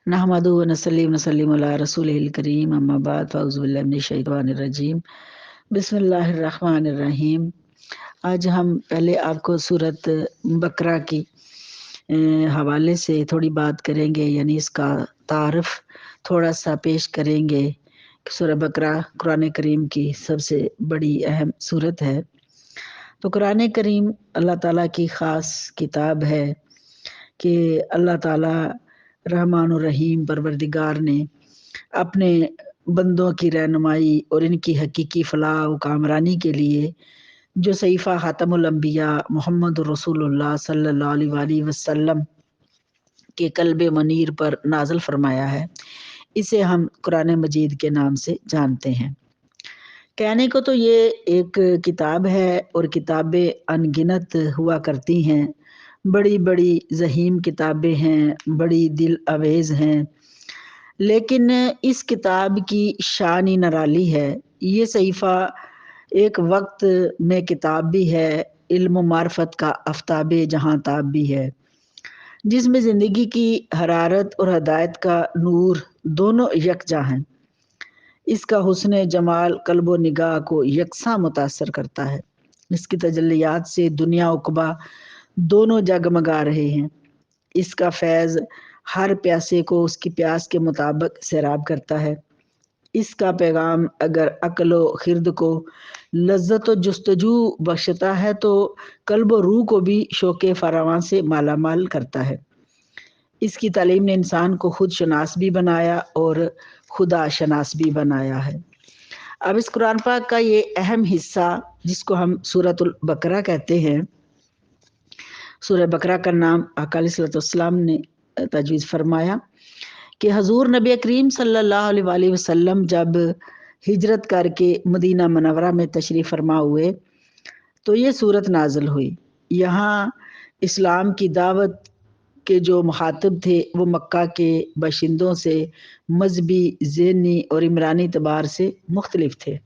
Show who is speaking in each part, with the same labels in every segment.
Speaker 1: नहमदुहु व नसल्ली व नसल्लिमु अला रसूलिहिल करीम अम्मा बाद फ़अऊज़ु बिल्लाहि मिनश शैतानिर रजीम बिस्मिल्लाहिर रहमानिर रहीम। आज हम पहले आपको सूरत बकरा की हवाले से थोड़ी बात करेंगे, यानी इसका तारफ़ थोड़ा सा पेश करेंगे। सूरह बकरा कुरान करीम की सबसे बड़ी अहम सूरत है। तो कुरान करीम अल्लाह ताला की ख़ास किताब है कि अल्लाह ताला रहमान और रहीम परवरदिगार ने अपने बंदों की रहनुमाई और इनकी हकीकी फलाह व कामरानी के लिए जो सहीफ़ा ख़ातमुल अंबिया मोहम्मद रसूलुल्लाह सल्लल्लाहु अलैहि वसल्लम के कल्बे मनीर पर नाज़िल फरमाया है, इसे हम कुरान मजीद के नाम से जानते हैं। कहने को तो ये एक किताब है और किताबें अनगिनत हुआ करती हैं, बड़ी बड़ी ज़हीम किताबें हैं, बड़ी दिल अवेज़ हैं, लेकिन इस किताब की शान ही निराली है। ये सहीफ़ा एक वक्त में किताब भी है, इल्म मार्फत का आफ्ताबे जहाँ ताब भी है, जिसमें ज़िंदगी की हरारत और हदायत का नूर दोनों यकजा हैं। इसका हुस्न जमाल कल्ब व निगाह को यकसा मुतासर करता है। इसकी तजल्लियात से दुनिया उक़बा दोनों जगमगा रहे हैं। इसका फैज़ हर प्यासे को उसकी प्यास के मुताबिक सैराब करता है। इसका पैगाम अगर अक्ल व खिर्द को लज्जत व जुस्तजू बख्शता है तो कल्ब व रूह को भी शौक़ फरावां से मालामाल करता है। इसकी तालीम ने इंसान को खुद शनास भी बनाया और खुदा शनास भी बनाया है। अब इस कुरान पाक का ये अहम हिस्सा जिसको हम सूरतुल बकरा कहते हैं, सूरह बकरा का नाम आका अलैहिस्सलाम ने तजवीज़ फरमाया कि हजूर नबी करीम सल्लल्लाहु अलैहि वसल्लम जब हिजरत करके मदीना मनवरा में तशरीफ़ फरमा हुए तो ये सूरत नाज़िल हुई। यहाँ इस्लाम की दावत के जो मुखातिब थे वो मक्का के बाशिंदों से मजहबी, ज़हनी और इमरानी एतबार से मुख्तलिफ थे।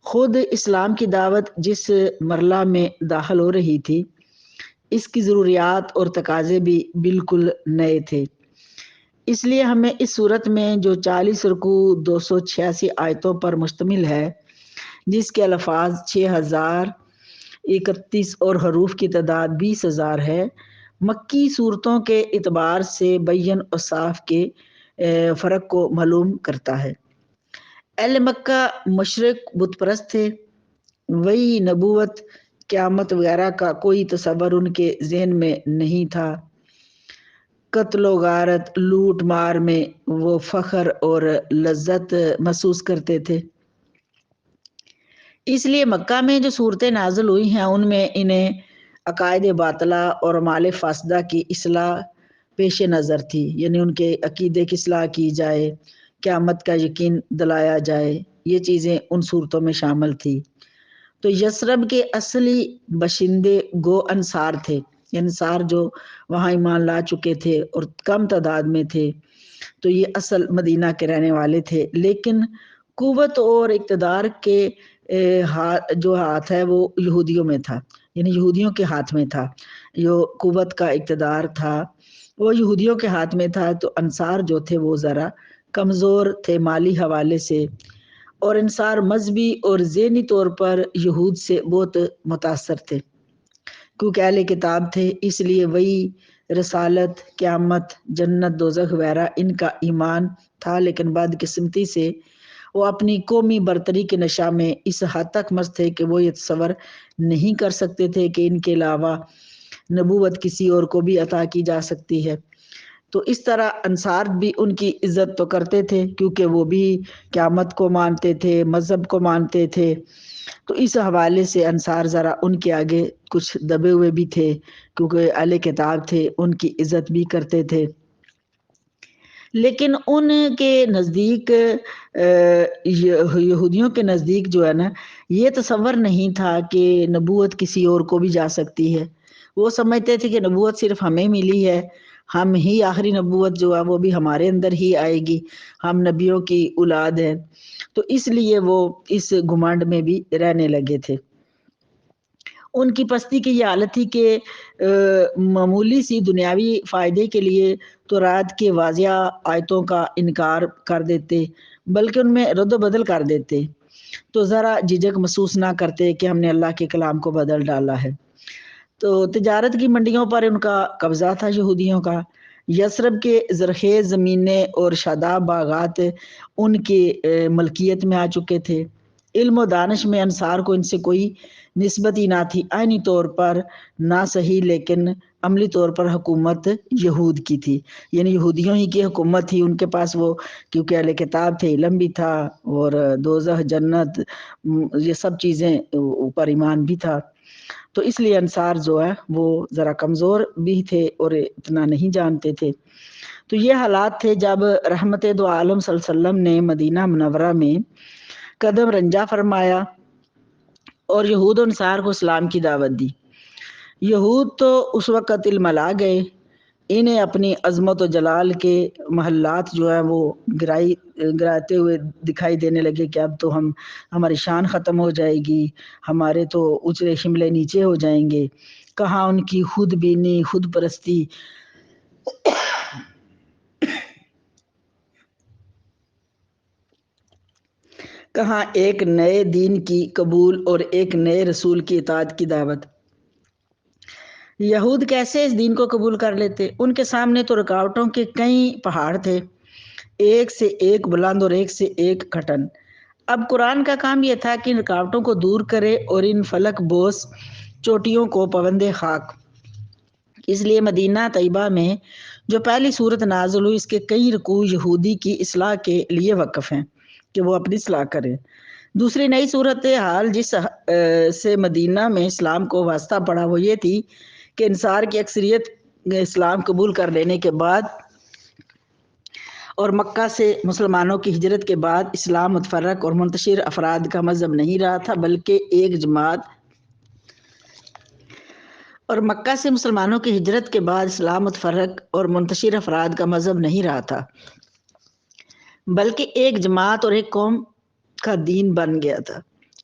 Speaker 1: ख़ुद इस्लाम की दावत जिस मरला में दाखिल हो रही थी, इसकी ज़रूरियात और तकाज़े भी बिल्कुल नए थे। इसलिए हमें इस सूरत में जो 40 रुकू 286 आयतों पर मुश्तमिल है, जिसके अल्फाज 6031 और हरूफ की तादाद 20,000 है, मक्की सूरतों के इतबार से बैन और साफ के फ़र्क को मालूम करता है। अहले मक्का मुशरिक बुत परस्त थे, वही नबूवत क़यामत वगैरह का कोई तसव्वुर उनके ज़हन में नहीं था। कत्ल गारत लूट मार में वो फ़ख्र और लज्जत महसूस करते थे। इसलिए मक्का में जो सूरतें नाज़िल हुई हैं उनमें इन्हें अकायद बातला और माल फासदा की इस्लाह पेश नज़र थी, यानी उनके अकीदे की इस्लाह की जाए, क़यामत का यकीन दिलाया जाए, ये चीज़ें उन सूरतों में शामिल थी। तो यसरब के असली बशिंदे गो अंसार थे, अंसार जो वहाँ ईमान ला चुके थे और कम तादाद में थे, तो ये असल मदीना के रहने वाले थे। लेकिन कुव्वत और इक़्तिदार के जो हाथ है वो यहूदियों में था, यानी यहूदियों के हाथ में था। जो कुव्वत का इक़्तिदार था वो यहूदियों के हाथ में था, तो अंसार जो थे वो ज़रा कमज़ोर थे माली हवाले से, और अंसार मजहबी और ज़हनी तौर पर यहूद से बहुत मुतासर थे, क्योंकि अहले किताब थे। इसलिए वही रसालत, क़यामत, जन्नत, दोज़ख वगैरह इनका ईमान था, लेकिन बदकिस्मती से वो अपनी कौमी बरतरी के नशा में इस हद तक मस्त थे कि वो ये तसव्वुर नहीं कर सकते थे कि इनके अलावा नबूवत किसी और को भी अता की जा सकती है। तो इस तरह अंसार भी उनकी इज़्ज़त तो करते थे, क्योंकि वो भी क़यामत को मानते थे, मज़हब को मानते थे। तो इस हवाले से अंसार ज़रा उनके आगे कुछ दबे हुए भी थे, क्योंकि अहले किताब थे, उनकी इज़्ज़त भी करते थे। लेकिन उनके नज़दीक यहूदियों के नज़दीक जो है ना, ये तसव्वुर नहीं था कि नबूवत किसी और को भी जा सकती है। वो समझते थे कि नबूवत सिर्फ हमें मिली है, हम ही आखिरी नबूवत जो है वो भी हमारे अंदर ही आएगी, हम नबियों की औलाद हैं। तो इसलिए वो इस घुमंड में भी रहने लगे थे। ان کی پستی کی یہ حالت تھی کہ معمولی سی دنیاوی فائدے کے لیے تورات کے واضح آیتوں کا انکار کر دیتے، بلکہ ان میں رد و بدل کر دیتے تو ذرا جھجک محسوس نہ کرتے کہ ہم نے اللہ کے کلام کو بدل ڈالا ہے۔ تو تجارت کی منڈیوں پر ان کا قبضہ تھا یہودیوں کا۔ یثرب کے زرخیز زمینیں اور شاداب باغات ان کی ملکیت میں آ چکے تھے۔ علم و دانش میں انصار کو ان سے کوئی نسبت ہی نہ تھی، آئینی طور پر نہ صحیح لیکن عملی طور پر حکومت یہود کی تھی، یعنی یہودیوں ہی کی حکومت تھی ان کے پاس، وہ کیونکہ اہل کتاب تھے، علم بھی تھا اور دوزخ جنت یہ سب چیزیں اوپر ایمان بھی تھا، تو اس لیے انصار جو ہے وہ ذرا کمزور بھی تھے اور اتنا نہیں جانتے تھے۔ تو یہ حالات تھے جب رحمت دو عالم صلی اللہ علیہ وسلم نے مدینہ منورہ میں قدم رنجا فرمایا اور یہود و انصار کو اسلام کی دعوت دی۔ یہود تو اس وقت علم لا گئے، انہیں اپنی عظمت و جلال کے محلات جو ہیں وہ گراتے ہوئے دکھائی دینے لگے کہ اب تو ہماری شان ختم ہو جائے گی، ہمارے تو اچھلے شملے نیچے ہو جائیں گے۔ کہاں ان کی خود بینی، خود پرستی، کہاں ایک نئے دین کی قبول اور ایک نئے رسول کی اطاعت کی دعوت۔ یہود کیسے اس دین کو قبول کر لیتے؟ ان کے سامنے تو رکاوٹوں کے کئی پہاڑ تھے، ایک سے ایک بلند اور ایک سے ایک کھٹن۔ اب قرآن کا کام یہ تھا کہ ان رکاوٹوں کو دور کرے اور ان فلک بوس چوٹیوں کو پابند خاک۔ اس لیے مدینہ طیبہ میں جو پہلی صورت نازل ہوئی، اس کے کئی رکوع یہودی کی اصلاح کے لیے وقف ہیں کہ وہ اپنی اصلاح کریں۔ دوسری نئی صورت حال جس سے مدینہ میں اسلام کو واسطہ پڑا وہ یہ تھی کہ انصار کی اکثریت اسلام قبول کر لینے کے بعد اور مکہ سے مسلمانوں کی ہجرت کے بعد اسلام متفرق اور منتشر افراد کا مذہب نہیں رہا تھا، بلکہ ایک جماعت اور مکہ سے مسلمانوں کی ہجرت کے بعد اسلام متفرق اور منتشر افراد کا مذہب نہیں رہا تھا، بلکہ ایک جماعت اور ایک قوم کا دین بن گیا تھا،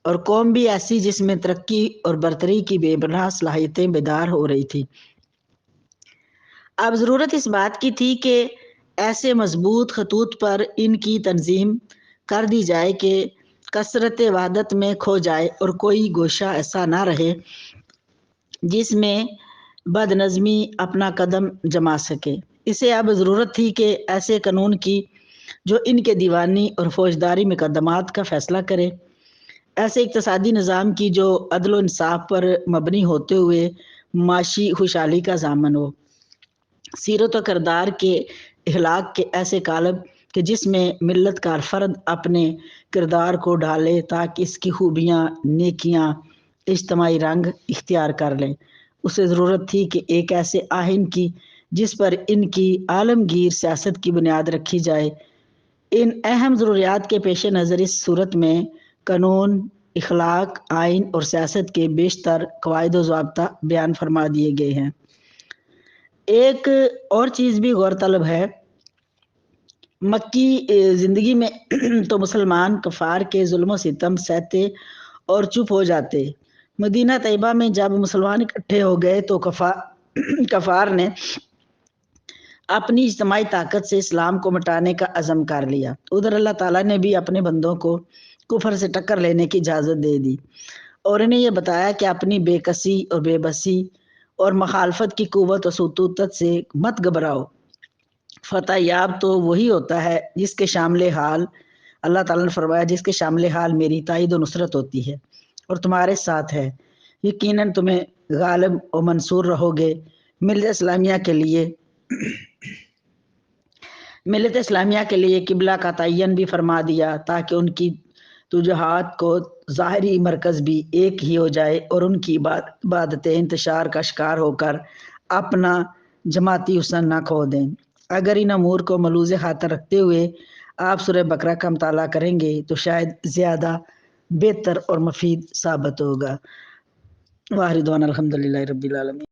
Speaker 1: اور قوم بھی ایسی جس میں ترقی اور برتری کی بے پناہ صلاحیتیں بیدار ہو رہی تھی۔ اب ضرورت اس بات کی تھی کہ ایسے مضبوط خطوط پر ان کی تنظیم کر دی جائے کہ کثرت وحدت میں کھو جائے اور کوئی گوشہ ایسا نہ رہے جس میں بد نظمی اپنا قدم جما سکے۔ اسے اب ضرورت تھی کہ ایسے قانون کی جو ان کے دیوانی اور فوجداری مقدمات کا فیصلہ کرے، ایسے اقتصادی نظام کی جو عدل و انصاف پر مبنی ہوتے ہوئے معاشی خوشحالی کا ضامن ہو، سیرت و کردار کے اخلاق کے ایسے قالب کہ جس میں ملت کا فرد اپنے کردار کو ڈھالے تاکہ اس کی خوبیاں، نیکیاں اجتماعی رنگ اختیار کر لیں۔ اسے ضرورت تھی کہ ایک ایسے آئین کی جس پر ان کی عالمگیر سیاست کی بنیاد رکھی جائے۔ ان اہم ضروریات کے پیش نظر اس صورت میں قانون، اخلاق، آئین اور سیاست کے بیشتر قواعد و ضابطہ بیان فرما دیے گئے ہیں۔ ایک اور چیز بھی غور طلب ہے، مکی زندگی میں تو مسلمان کفار کے ظلم و ستم سہتے اور چپ ہو جاتے، مدینہ طیبہ میں جب مسلمان اکٹھے ہو گئے تو کفار نے اپنی اجتماعی طاقت سے اسلام کو مٹانے کا عزم کر لیا۔ ادھر اللہ تعالیٰ نے بھی اپنے بندوں کو کفر سے ٹکر لینے کی اجازت دے دی اور انہیں یہ بتایا کہ اپنی بے کسی اور بے بسی اور مخالفت کی قوت و سطوت سے مت گھبراؤ، فتح یاب تو وہی ہوتا ہے جس کے شامل حال، اللہ تعالیٰ نے فرمایا، جس کے شامل حال میری تائید و نصرت ہوتی ہے اور تمہارے ساتھ ہے، یقیناً تمہیں غالب و منصور رہو گے۔ ملت اسلامیہ کے لیے قبلہ کا تعین بھی فرما دیا تاکہ ان کی توجہات کو ظاہری مرکز بھی ایک ہی ہو جائے اور ان کی عبادتیں انتشار کا شکار ہو کر اپنا جماعتی حسن نہ کھو دیں۔ اگر ان امور کو ملحوظ خاطر رکھتے ہوئے آپ سورہ بقرہ کا مطالعہ کریں گے تو شاید زیادہ بہتر اور مفید ثابت ہوگا۔ واخر دعوانا الحمدللہ رب العالمین۔